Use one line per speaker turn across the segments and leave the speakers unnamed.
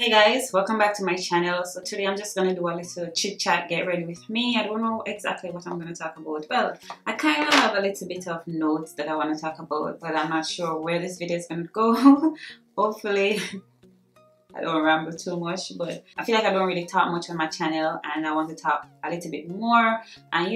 Hey guys, welcome back to my channel. So today I'm just gonna do a little chit chat, get ready with me. I don't know exactly what I'm gonna talk about. Well, I kind of have a little bit of notes that I want to talk about, but I'm not sure where this video is gonna go. Hopefully I don't ramble too much, but I feel like I don't really talk much on my channel and I want to talk a little bit more and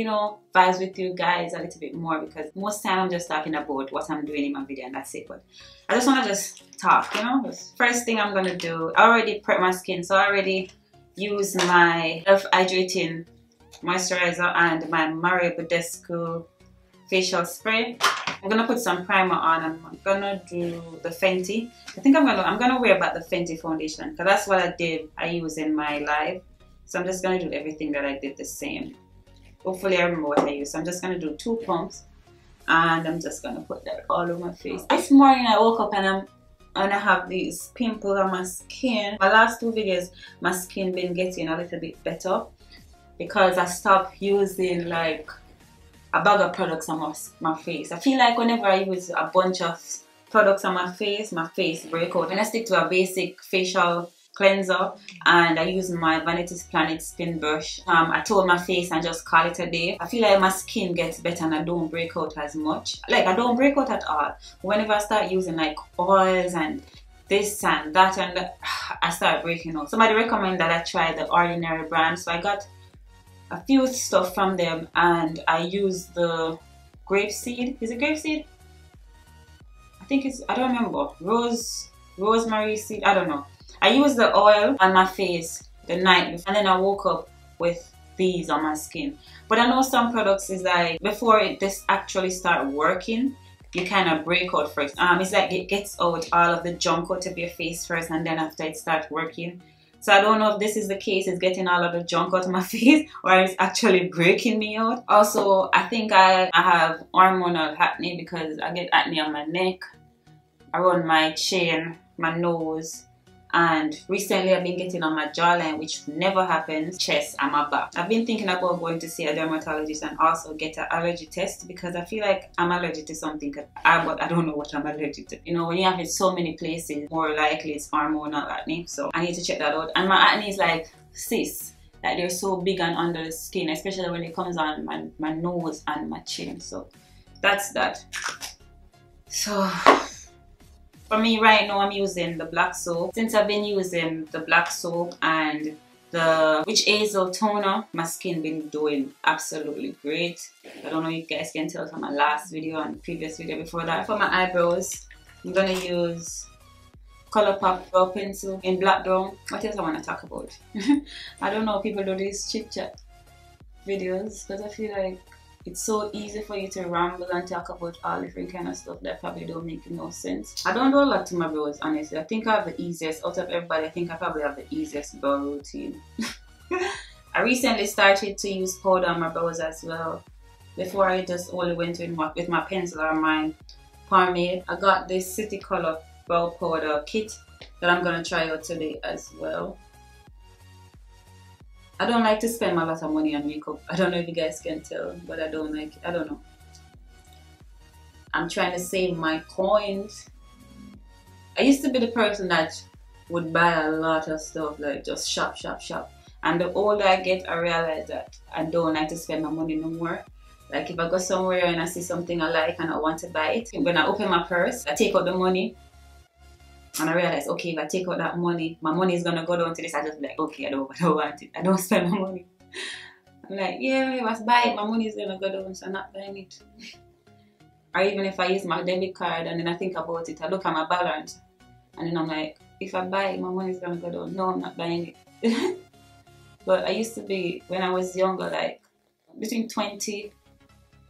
vibes with you guys a little bit more, because most time I'm just talking about what I'm doing in my video and that's it. But I just want to just talk, The first thing I'm gonna do, I already prepped my skin, so I already use my hydrating moisturizer and my BADESCU facial spray. I'm gonna put some primer on. I'm gonna do the FENTY. I think I'm gonna wear back the FENTY foundation because that's what I use in my live. So I'm just gonna do everything that I did the same. Hopefully I remember what I used. So I'm just gonna do 2 pumps and I'm just gonna put that all over my face. This morning I woke up and I have these pimples on my skin. My last 2 videos, my skin been getting a little bit better because I stopped using like a bag of products on my face. I feel like whenever I use a bunch of products on my face breaks out. And I stick to a basic facial cleanser and I use my Vanity Planet skin brush. I tone my face and just call it a day. I feel like my skin gets better and I don't break out as much. Like I don't break out at all. Whenever I start using like oils and this and that I start breaking out. Somebody recommended that I try the Ordinary brand, so I got a few stuff from them and I use the grapeseed. Is it grapeseed? I think it's, I don't remember. Rosemary seed, I don't know. I used the oil on my face the night before and then I woke up with these on my skin. But I know some products is like before this actually start working, you kind of break out first. It's like it gets out all of the junk out of your face first and then after it starts working. So I don't know if this is the case, it's getting all of the junk out of my face or it's actually breaking me out. Also, I think I have hormonal acne because I get acne on my neck, around my chin, my nose, and recently I've been getting on my jawline, which never happens, chest and my back. I've been thinking about going to see a dermatologist and also get an allergy test because I feel like I'm allergic to something, but I don't know what I'm allergic to. When you have it so many places, more likely it's hormonal acne, so I need to check that out. And my acne is like cysts, like they're so big and under the skin, especially when it comes on my nose and my chin. So that's that. So for me right now, I'm using the black soap. Since I've been using the black soap and the Witch Hazel toner, my skin been doing absolutely great. I don't know if you guys can tell from my last video and the previous video before that. For my eyebrows, I'm gonna use COLOURPOP brow pencil in black brown. What else I want to talk about? I don't know, people do these chit chat videos because I feel like it's so easy for you to ramble and talk about all different kind of stuff that probably don't make no sense. I don't do a lot to my brows, honestly. I think I have the easiest, out of everybody, I think I probably have the easiest brow routine. I recently started to use powder on my brows as well. Before I just only went in with my pencil or my pomade. I got this City Color brow powder kit that I'm going to try out today as well. I don't like to spend a lot of money on makeup. I don't know if you guys can tell, but I don't like it. I don't know. I'm trying to save my coins. I used to be the person that would buy a lot of stuff, like just shop. And the older I get, I realize that I don't like to spend my money no more. Like if I go somewhere and I see something I like and I want to buy it, when I open my purse, I take out the money. And I realized, okay, if I take out that money, my money is gonna go down to this. I just be like, okay, I don't want it. I don't spend my money. I'm like, yeah, if I buy it, my money is gonna go down, so I'm not buying it. Or even if I use my debit card and then I think about it, I look at my balance, and then I'm like, if I buy it, my money is gonna go down. No, I'm not buying it. But I used to be, when I was younger, like between 20,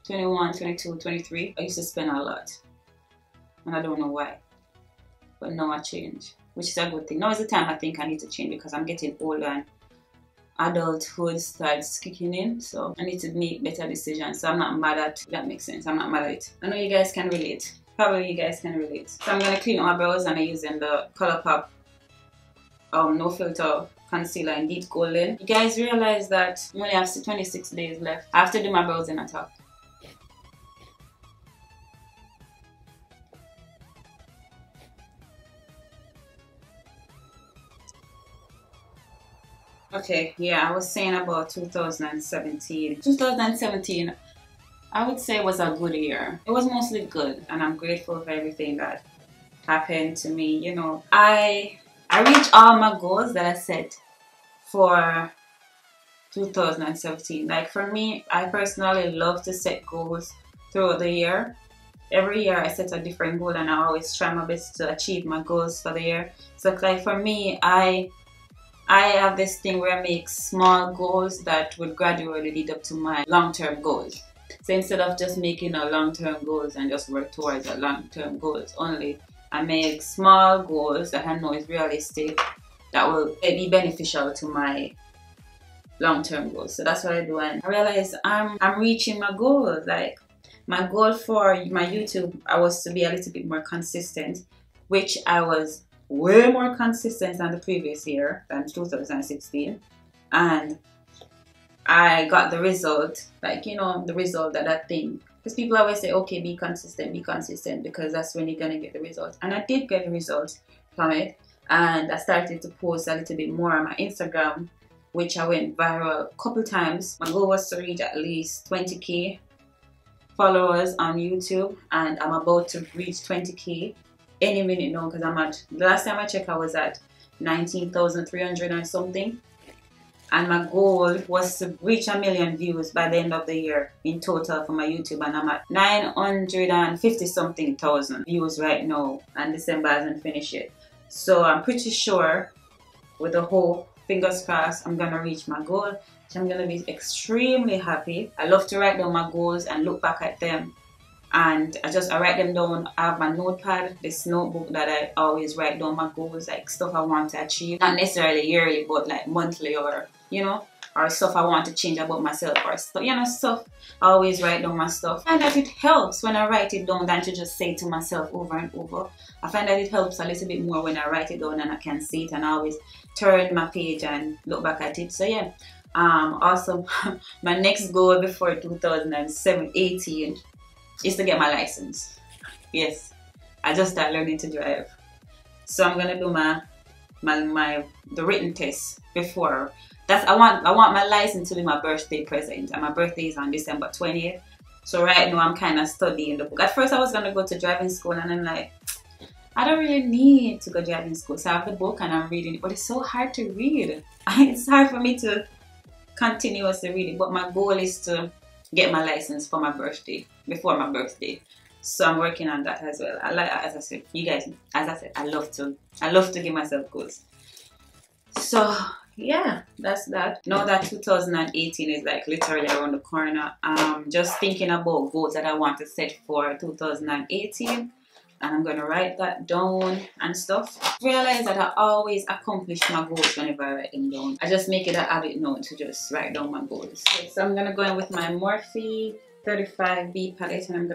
21, 22, 23, I used to spend a lot, and I don't know why. But now I change, which is a good thing. Now is the time I think I need to change because I'm getting older and adulthood starts kicking in. So I need to make better decisions. So I'm not mad at, if that makes sense. I'm not mad at it. I know you guys can relate. Probably you guys can relate. So I'm going to clean my brows and I'm using the COLOURPOP No Filter Concealer in Deep Golden. You guys realize that I only have 26 days left. I have to do my brows in a top. Okay, yeah, I was saying about 2017. 2017, I would say, was a good year. It was mostly good, and I'm grateful for everything that happened to me. You know, I reached all my goals that I set for 2017. Like for me, I personally love to set goals throughout the year. Every year I set a different goal, and I always try my best to achieve my goals for the year. So like for me, I have this thing where I make small goals that would gradually lead up to my long-term goals. So instead of just making a long-term goals and just work towards a long-term goals only, I make small goals that I know is realistic, that will be beneficial to my long-term goals. So that's what I do, and I realize I'm reaching my goals. Like my goal for my YouTube, I was to be a little bit more consistent, which I was way more consistent than the previous year, than 2016, and I got the result, like, you know, the result that I think, because people always say, okay, be consistent, because that's when you're gonna get the result. And I did get the results from it, and I started to post a little bit more on my Instagram, which I went viral a couple times. My goal was to reach at least 20k followers on YouTube, and I'm about to reach 20k any minute now, because I'm at, the last time I checked, I was at 19,300 and something. And my goal was to reach 1 million views by the end of the year in total for my YouTube, and I'm at 950 something thousand views right now, and December hasn't finished yet. So I'm pretty sure, with the hope, fingers crossed, I'm gonna reach my goal. So I'm gonna be extremely happy. I love to write down my goals and look back at them, and I write them down. I have my notepad, this notebook that I always write down my goals, like stuff I want to achieve, not necessarily yearly, but like monthly, or you know, or stuff I want to change about myself, or stuff, you know, stuff. I always write down my stuff, and that it helps when I write it down than to just say it to myself over and over. I find that it helps a little bit more when I write it down and I can see it, and I always turn my page and look back at it. So yeah, also my next goal before 2018 is to get my license. Yes, I just started learning to drive, so I'm gonna do the written test before. I want my license to be my birthday present, and my birthday is on December 20th. So right now I'm kind of studying the book. At first I was gonna go to driving school, and I'm like, I don't really need to go driving school. So I have the book and I'm reading it, but it's so hard to read. It's hard for me to continuously read it. But my goal is to get my license for my birthday, before my birthday. So I'm working on that as well. I like, as I said, you guys, as I said, I love to give myself goals. So yeah, that's that. Now that 2018 is like literally around the corner, I'm just thinking about goals that I want to set for 2018, and I'm gonna write that down and stuff. Realize that I always accomplish my goals whenever I write them down. I just make it a habit now to just write down my goals. Okay, so I'm gonna go in with my Morphe 35B palette, and I'm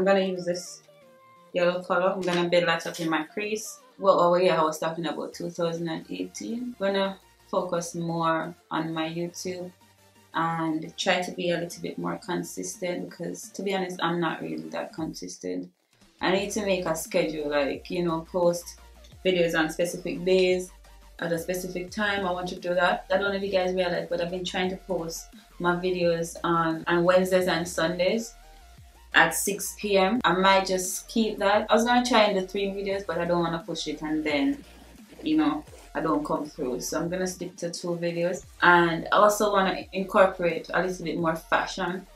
gonna use this yellow color. I'm gonna build that up in my crease. Well, yeah, I was talking about 2018. I'm gonna focus more on my YouTube and try to be a little bit more consistent, because to be honest, I'm not really that consistent. I need to make a schedule, like, you know, post videos on specific days at a specific time. I want to do that. I don't know if you guys realize, but I've been trying to post my videos on Wednesdays and Sundays at 6 p.m. I might just keep that. I was gonna try and do 3 videos, but I don't want to push it and then, you know, I don't come through. So I'm gonna stick to 2 videos. And I also want to incorporate a little bit more fashion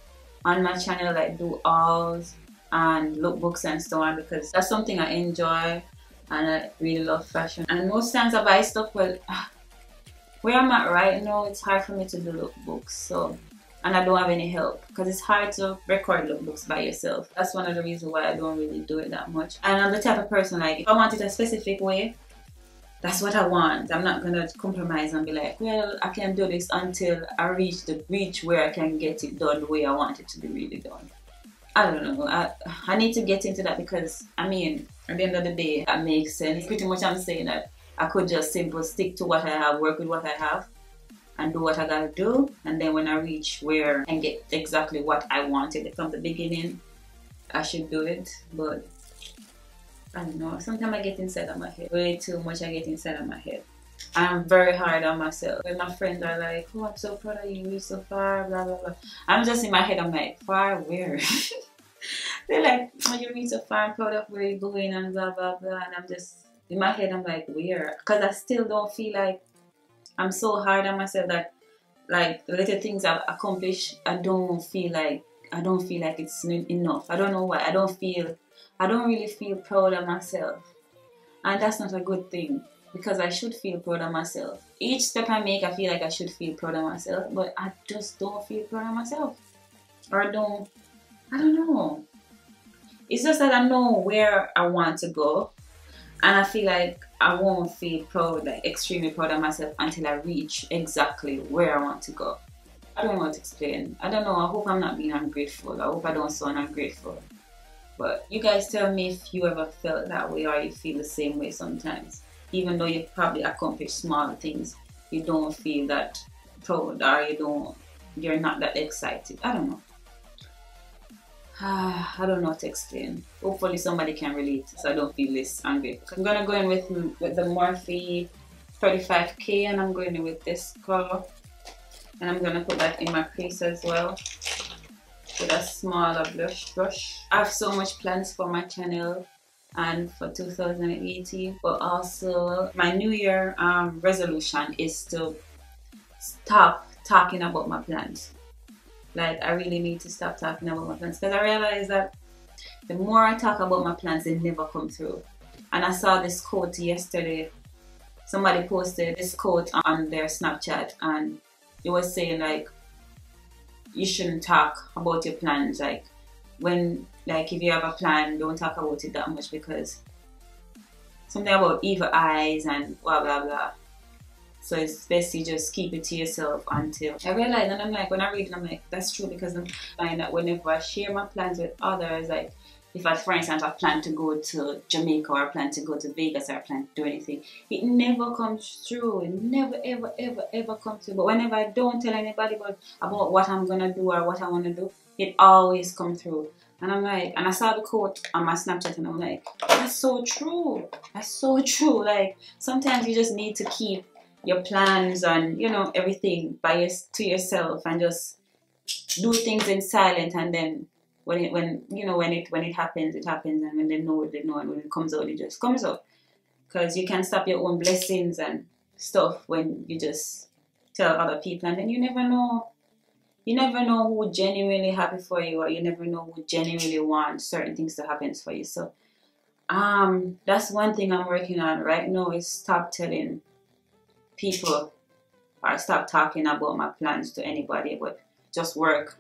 on my channel, like do hauls and lookbooks and so on, because that's something I enjoy and I really love fashion. And most times I buy stuff, well, where I'm at right now, it's hard for me to do lookbooks. So, and I don't have any help, because it's hard to record lookbooks by yourself. That's one of the reasons why I don't really do it that much. And I'm the type of person, like, if I want it a specific way, that's what I want. I'm not gonna compromise and be like, well, I can do this until I reach where I can get it done the way I want it to be really done. I don't know. I need to get into that, because I mean, at the end of the day, that makes sense. Pretty much I'm saying that I could just simply stick to what I have, work with what I have, and do what I gotta do, and then when I reach where I get exactly what I wanted from the beginning, I should do it. But I don't know, sometimes I get inside of my head. Way too much I get inside of my head. I'm very hard on myself. When my friends are like, oh, I'm so proud of you, you're so far, blah, blah, blah. I'm just in my head, I'm like, far where? They're like, oh, you reach so far, I'm proud of where you're going and blah, blah, blah. And I'm just, in my head, I'm like, where? Because I still don't feel like I'm so hard on myself that, like, the little things I've accomplished, I don't feel like it's enough. I don't know why. I don't really feel proud of myself. And that's not a good thing, because I should feel proud of myself. Each step I make, I feel like I should feel proud of myself, but I just don't feel proud of myself. Or I don't know. It's just that I know where I want to go, and I feel like I won't feel proud, like extremely proud of myself, until I reach exactly where I want to go. I don't know what to explain. I don't know. I hope I'm not being ungrateful. I hope I don't sound ungrateful. But you guys tell me if you ever felt that way, or you feel the same way sometimes. Even though you probably accomplish small things, you don't feel that proud, or you're not that excited. I don't know. I don't know what to explain. Hopefully somebody can relate, so I don't feel this angry. I'm gonna go in with the Morphe 35K, and I'm going in with this color, and I'm gonna put that in my crease as well with a smaller blush brush. I have so much plans for my channel and for 2018, but also my New Year resolution is to stop talking about my plans. Like, I really need to stop talking about my plans, because I realize that the more I talk about my plans, they never come through. And I saw this quote yesterday. Somebody posted this quote on their Snapchat, and it was saying, like, you shouldn't talk about your plans. Like, if you have a plan, don't talk about it that much, because something about evil eyes and blah blah blah. So it's best you just keep it to yourself until I realize. And I'm like, when I read it, I'm like, that's true, because I find that whenever I share my plans with others, like if I, for instance, I plan to go to Jamaica, or I plan to go to Vegas, or I plan to do anything, it never comes true. It never ever ever ever comes true. But whenever I don't tell anybody about what I'm gonna do or what I want to do, it always comes through. And I'm like, and I saw the quote on my Snapchat, and I'm like, that's so true. That's so true. Like, sometimes you just need to keep your plans and, you know, everything to yourself, and just do things in silence. And then when it happens, it happens. And when they know, and when it comes out, it just comes out. Because you can't stop your own blessings and stuff when you just tell other people, and then you never know. You never know who genuinely happy for you, or you never know who genuinely wants certain things to happen for you. So that's one thing I'm working on right now, is stop telling people, or stop talking about my plans to anybody, but just work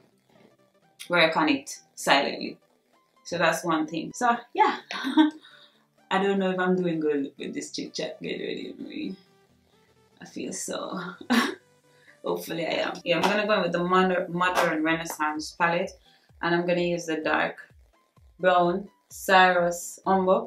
on it silently. So that's one thing. So yeah, I don't know if I'm doing good with this chit chat. Get ready with me. I feel so. Hopefully I am. Yeah, I'm gonna go in with the Modern Renaissance palette, and I'm gonna use the dark brown Cyrus Umber,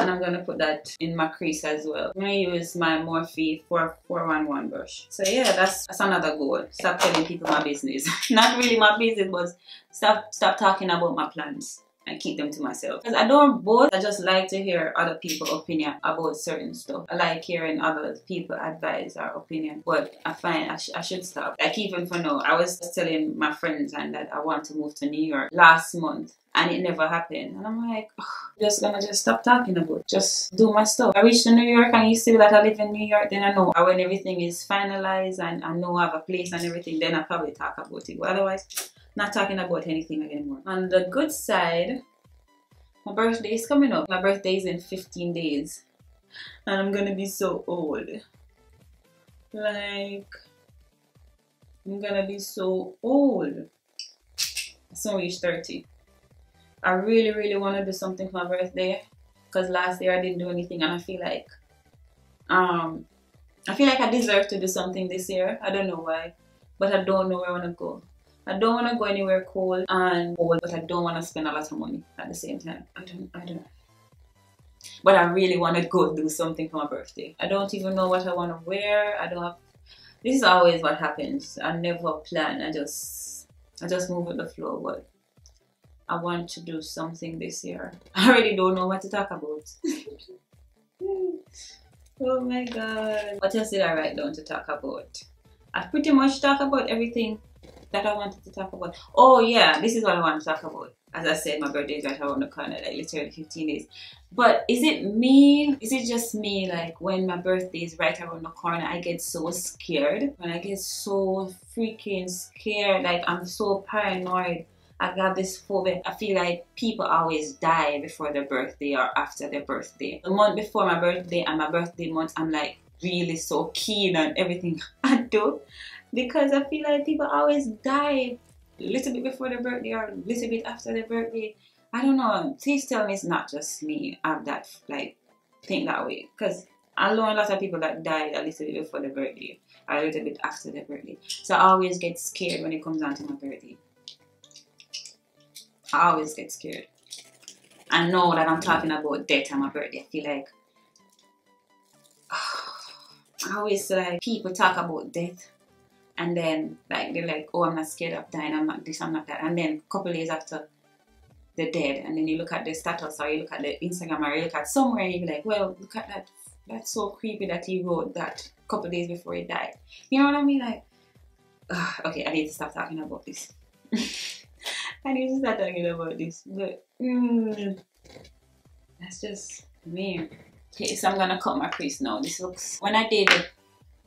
and I'm gonna put that in my crease as well. I'm gonna use my Morphe 411 brush. So yeah, that's another goal. Stop telling people my business. Not really my business, but stop talking about my plans and keep them to myself. Because I don't both. I just like to hear other people's opinion about certain stuff. I like hearing other people advise or opinion, but I find I should stop. Like, even for now, I was telling my friends and that I want to move to New York last month, and it never happened. And I'm like, oh, I'm just gonna stop talking about it. Just do my stuff. I reached New York, and you see that I live in New York, then I know. When everything is finalized and I know I have a place and everything, then I probably talk about it. But otherwise, not talking about anything anymore. On the good side, my birthday is coming up. My birthday is in 15 days. And I'm gonna be so old. Like, I'm gonna be so old. I soon reach 30. I really, really want to do something for my birthday, because last year I didn't do anything, and I feel like I deserve to do something this year. I don't know why, but I don't know where I want to go. I don't want to go anywhere cold, but I don't want to spend a lot of money at the same time. I don't know. But I really want to go do something for my birthday. I don't even know what I want to wear. This is always what happens. I never plan. I just move with the flow. But I want to do something this year. I really don't know what to talk about. Oh my god. What else did I write down to talk about? I've pretty much talked about everything that I wanted to talk about. Oh yeah, this is what I want to talk about. As I said, my birthday is right around the corner, like literally 15 days. But is it me? Is it just me? Like when my birthday is right around the corner, I get so scared. When I get so freaking scared, like I'm so paranoid. I got this phobia. I feel like people always die before their birthday or after their birthday. The month before my birthday and my birthday month, I'm like really so keen on everything I do because I feel like people always die a little bit before their birthday or a little bit after their birthday. I don't know. Please tell me it's not just me. I'm that like think that way because I know a lot of people that died a little bit before their birthday or a little bit after their birthday. So I always get scared when it comes down to my birthday. I always get scared. I know that I'm talking about death on my birthday. I feel like I always like people talk about death and then like they're like, oh, I'm not scared of dying, I'm not this, I'm not that. And then a couple days after they're dead and then you look at the status or you look at the Instagram or you look at somewhere and you be like, well, look at that. That's so creepy that he wrote that a couple days before he died. You know what I mean? Like, okay, I need to stop talking about this. I need to start talking about this, but that's just me. Okay, so I'm gonna cut my crease now. This looks, when I did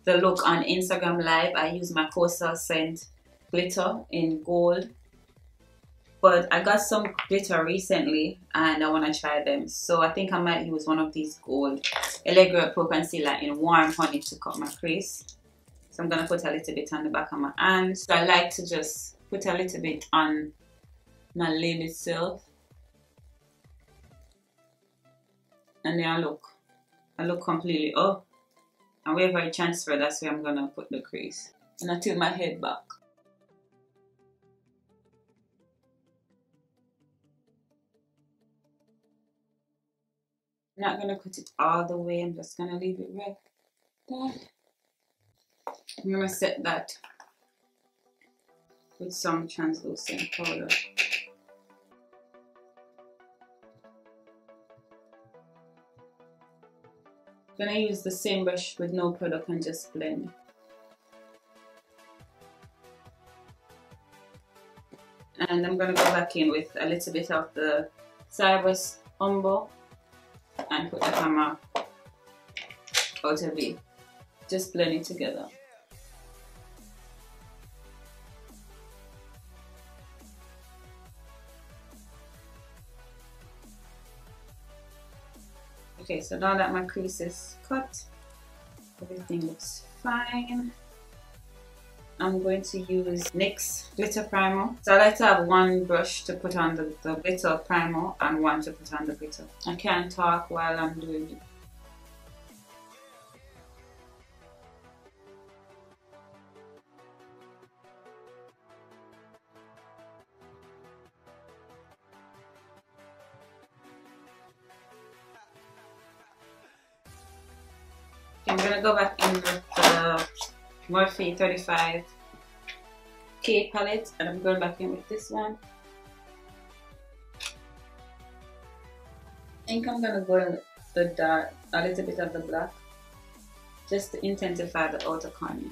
the look on Instagram Live, I used my Coastal Scent glitter in gold, but I got some glitter recently and I want to try them, so I think I might use one of these gold Allegra Pro Concealer in Warm Honey to cut my crease. So I'm gonna put a little bit on the back of my hand. So I like to just put a little bit on my lid itself, and then I look completely up, and wherever I transfer, that's where I'm gonna put the crease, and I tilt my head back. I'm not gonna cut it all the way, I'm just gonna leave it right there. I'm gonna set that with some translucent powder. I'm gonna use the same brush with no product and just blend. And I'm gonna go back in with a little bit of the Cybers Umbo and put that on my outer V. Just blend it together. Okay, so now that my crease is cut, everything looks fine. I'm going to use NYX glitter primer. So I like to have one brush to put on the glitter primer and one to put on the glitter. I can't talk while I'm doing it. I'm gonna go back in with the Morphe 35K palette, and I'm going back in with this one. I think I'm gonna go in with the dark, a little bit of the black, just to intensify the outer corner.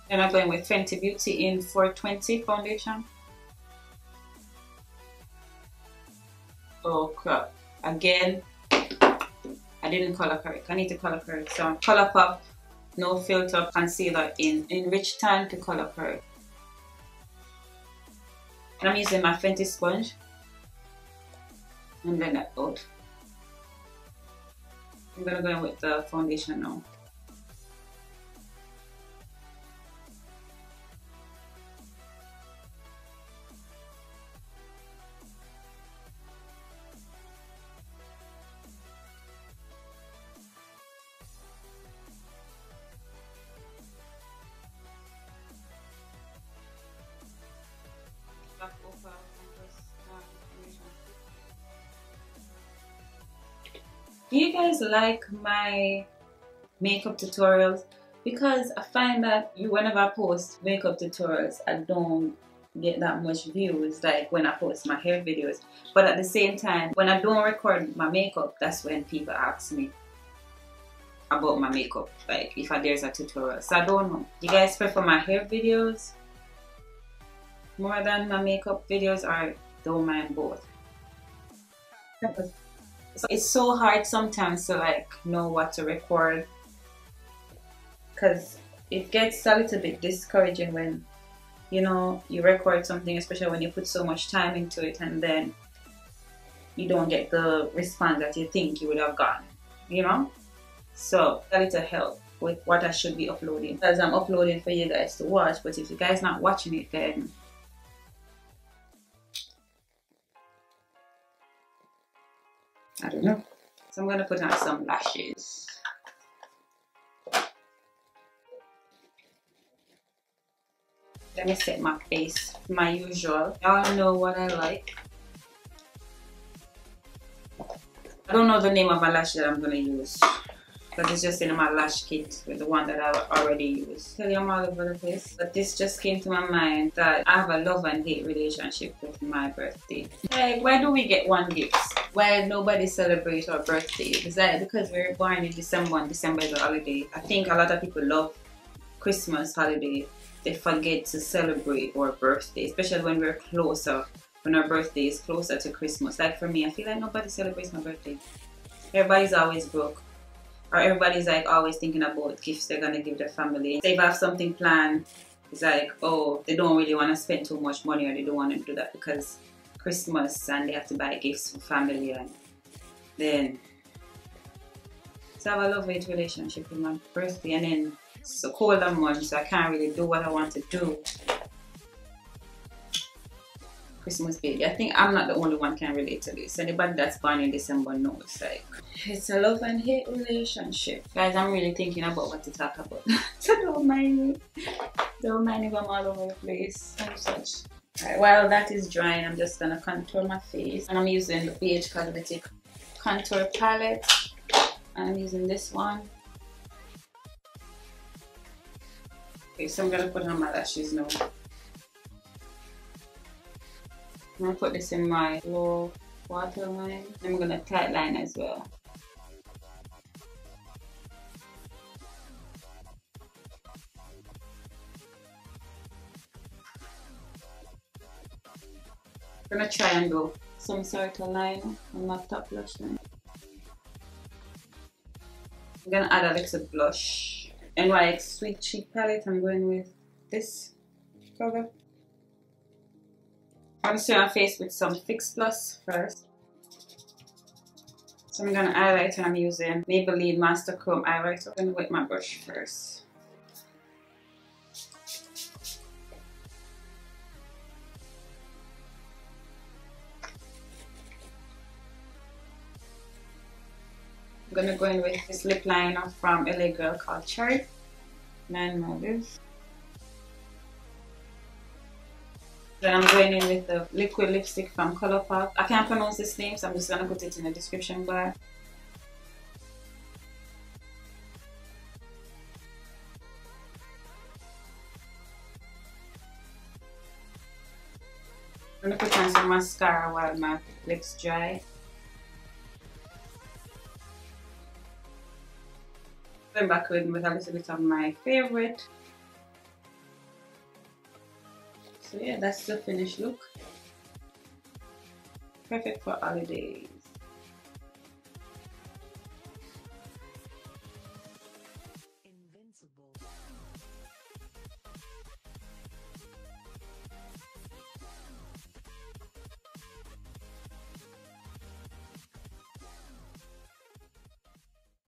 And I'm going with Fenty Beauty in 420 foundation. Oh crap, again, I didn't color correct. I need to color correct. So ColourPop No Filter Concealer in Enriched Tan to color correct. And I'm using my Fenty sponge and blend that out. I'm gonna go in with the foundation now. Do you guys like my makeup tutorials? Because I find that whenever I post makeup tutorials, I don't get that much views like when I post my hair videos. But at the same time, when I don't record my makeup, that's when people ask me about my makeup, like if there's a tutorial. So I don't know. You guys prefer my hair videos more than my makeup videos, or don't mind both? So it's so hard sometimes to like know what to record, because it gets a little bit discouraging when, you know, you record something, especially when you put so much time into it and then you don't get the response that you think you would have gotten, you know? So a little help with what I should be uploading, because I'm uploading for you guys to watch, but if you guys not watching it, then I don't know. So I'm gonna put on some lashes. Let me set my face, my usual. Y'all know what I like. I don't know the name of my lash that I'm gonna use, because it's just in my lash kit with the one that I already used. Tell you I'm all over the place, but this just came to my mind that I have a love and hate relationship with my birthday. Like, why do we get one gift? Why nobody celebrates our birthday? Is that because we're born in December and December is a holiday? I think a lot of people love Christmas holiday. They forget to celebrate our birthday, especially when we're closer, when our birthday is closer to Christmas. Like for me, I feel like nobody celebrates my birthday. Everybody's always broke. Or everybody's like always thinking about gifts they're gonna give their family. If they have something planned, it's like, oh, they don't really want to spend too much money, or they don't want to do that because Christmas and they have to buy gifts for family. And then, so I have a love-hate relationship with my birthday, and then it's a colder month, so I can't really do what I want to do. Christmas baby. I think I'm not the only one can relate to this. Anybody that's born in December knows, like, it's a love and hate relationship. Guys, I'm really thinking about what to talk about. So don't mind me. Don't mind if I'm all over the place and such. Alright, while that is drying, I'm just gonna contour my face. And I'm using the BH Cosmetic contour palette. And I'm using this one. Okay, so I'm gonna put on my lashes now. I'm gonna put this in my low waterline. I'm gonna tightline as well. I'm gonna try and do some sort of line on my top lash line. I'm gonna add a little blush. NYX Sweet Cheek palette. I'm going with this color. I'm gonna start my face with some Fix Plus first. So I'm gonna highlight, and I'm using Maybelline Master Chrome highlighter. I'm gonna wet my brush first. I'm gonna go in with this lip liner from LA Girl called Chit. Line my lips. Then I'm going in with the liquid lipstick from COLOURPOP. I can't pronounce this name, so I'm just gonna put it in the description bar. I'm gonna put on some mascara while my lips dry. Going back with a little bit of my favorite. So yeah, that's the finished look. Perfect for holiday.